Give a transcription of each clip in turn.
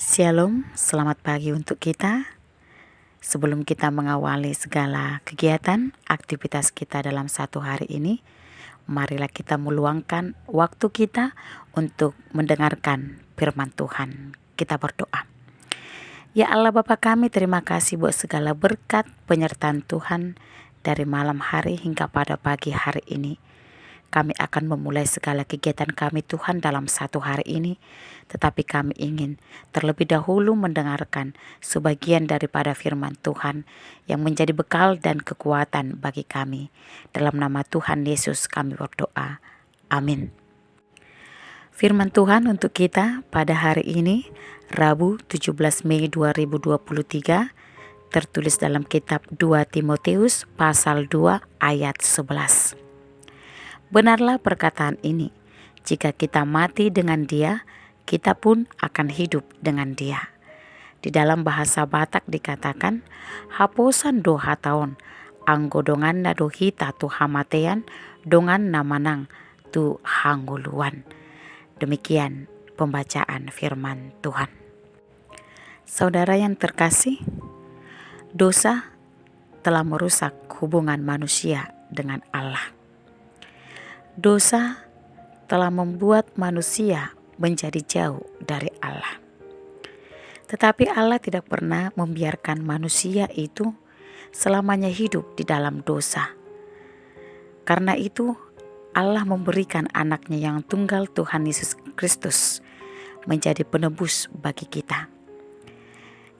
Shalom, selamat pagi untuk kita. Sebelum kita mengawali segala kegiatan, aktivitas kita dalam satu hari ini, marilah kita meluangkan waktu kita untuk mendengarkan firman Tuhan. Kita berdoa. Ya Allah Bapa kami, terima kasih buat segala berkat penyertaan Tuhan dari malam hari hingga pada pagi hari ini. Kami akan memulai segala kegiatan kami Tuhan dalam satu hari ini. Tetapi kami ingin terlebih dahulu mendengarkan sebagian daripada firman Tuhan yang menjadi bekal dan kekuatan bagi kami. Dalam nama Tuhan Yesus kami berdoa. Amin. Firman Tuhan untuk kita pada hari ini, Rabu 17 Mei 2023, tertulis dalam kitab 2 Timotius pasal 2 ayat 11. Benarlah perkataan ini, jika kita mati dengan Dia, kita pun akan hidup dengan Dia. Di dalam bahasa Batak dikatakan, haposan do hataon, anggodongan na do hita tu hamatean, dongan namanang tu hangguluan. Demikian pembacaan firman Tuhan. Saudara yang terkasih, dosa telah merusak hubungan manusia dengan Allah. Dosa telah membuat manusia menjadi jauh dari Allah. Tetapi Allah tidak pernah membiarkan manusia itu selamanya hidup di dalam dosa. Karena itu Allah memberikan anaknya yang tunggal, Tuhan Yesus Kristus, menjadi penebus bagi kita.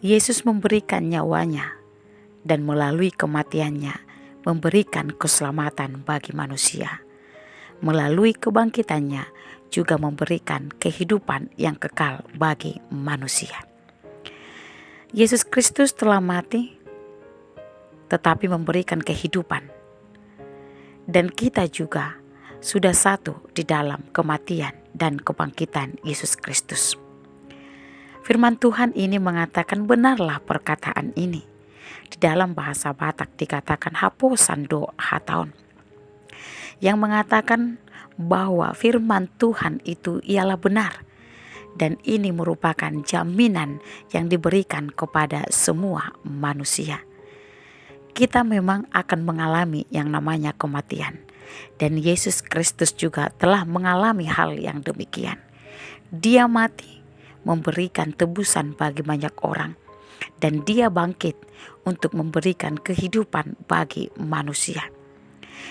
Yesus memberikan nyawanya dan melalui kematiannya memberikan keselamatan bagi manusia. Melalui kebangkitannya juga memberikan kehidupan yang kekal bagi manusia. Yesus Kristus telah mati tetapi memberikan kehidupan. Dan kita juga sudah satu di dalam kematian dan kebangkitan Yesus Kristus. Firman Tuhan ini mengatakan benarlah perkataan ini. Di dalam bahasa Batak dikatakan haposan do hataon, yang mengatakan bahwa firman Tuhan itu ialah benar, dan ini merupakan jaminan yang diberikan kepada semua manusia. Kita memang akan mengalami yang namanya kematian, dan Yesus Kristus juga telah mengalami hal yang demikian. Dia mati memberikan tebusan bagi banyak orang, dan dia bangkit untuk memberikan kehidupan bagi manusia.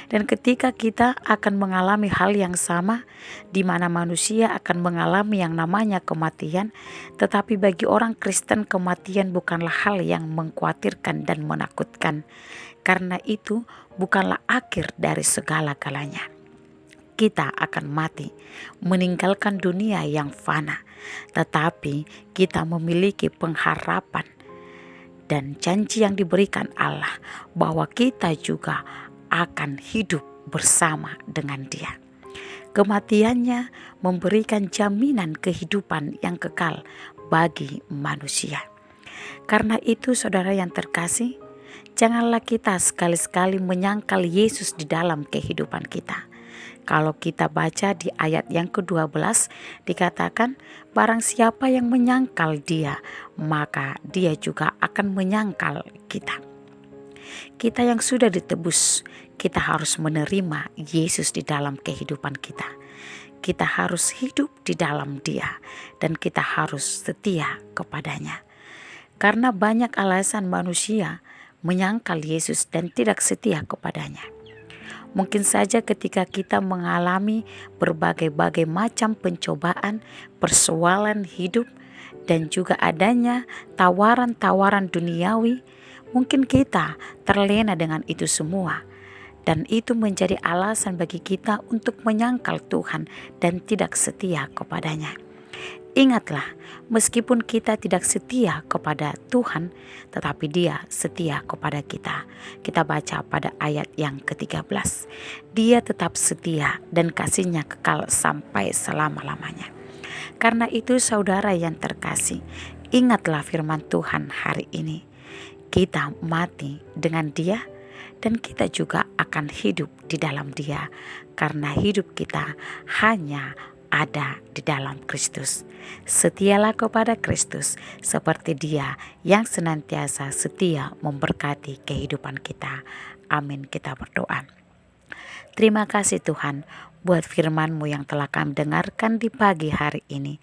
Dan ketika kita akan mengalami hal yang sama, di mana manusia akan mengalami yang namanya kematian, tetapi bagi orang Kristen kematian bukanlah hal yang mengkhawatirkan dan menakutkan, karena itu bukanlah akhir dari segala-galanya. Kita akan mati, meninggalkan dunia yang fana, tetapi kita memiliki pengharapan dan janji yang diberikan Allah bahwa kita juga akan hidup bersama dengan Dia. Kematiannya memberikan jaminan kehidupan yang kekal bagi manusia. Karena itu saudara yang terkasih, janganlah kita sekali-sekali menyangkal Yesus di dalam kehidupan kita. Kalau kita baca di ayat yang ke-12 dikatakan, barang siapa yang menyangkal Dia, maka Dia juga akan menyangkal kita. Kita yang sudah ditebus, kita harus menerima Yesus di dalam kehidupan kita. Kita harus hidup di dalam Dia dan kita harus setia kepadanya. Karena banyak alasan manusia menyangkal Yesus dan tidak setia kepadanya. Mungkin saja ketika kita mengalami berbagai macam pencobaan, persoalan hidup, dan juga adanya tawaran-tawaran duniawi, mungkin kita terlena dengan itu semua. Dan itu menjadi alasan bagi kita untuk menyangkal Tuhan dan tidak setia kepadanya. Ingatlah, meskipun kita tidak setia kepada Tuhan, tetapi Dia setia kepada kita. Kita baca pada ayat yang ke-13. Dia tetap setia dan kasih-Nya kekal sampai selama-lamanya. Karena itu saudara yang terkasih, ingatlah firman Tuhan hari ini. Kita mati dengan Dia dan kita juga akan hidup di dalam Dia. Karena hidup kita hanya ada di dalam Kristus. Setialah kepada Kristus seperti Dia yang senantiasa setia memberkati kehidupan kita. Amin. Kita berdoa. Terima kasih Tuhan buat firman-Mu yang telah kami dengarkan di pagi hari ini.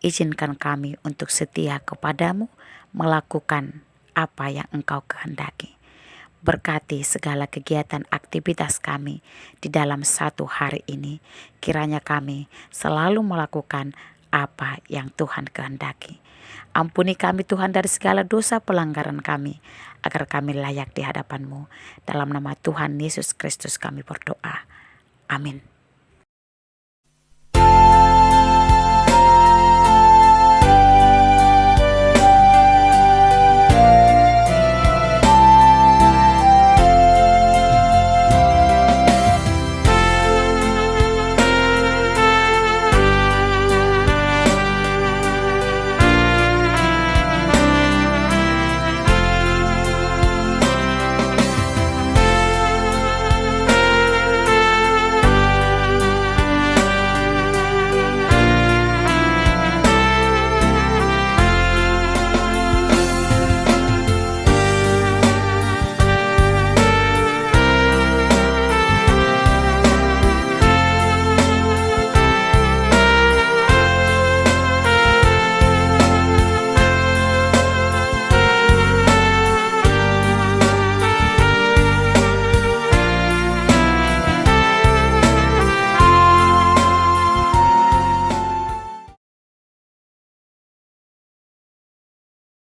Izinkan kami untuk setia kepadamu, melakukan apa yang Engkau kehendaki. Berkati segala kegiatan aktivitas kami di dalam satu hari ini. Kiranya kami selalu melakukan apa yang Tuhan kehendaki. Ampuni kami Tuhan dari segala dosa pelanggaran kami, agar kami layak di hadapan-Mu. Dalam nama Tuhan Yesus Kristus kami berdoa. Amin.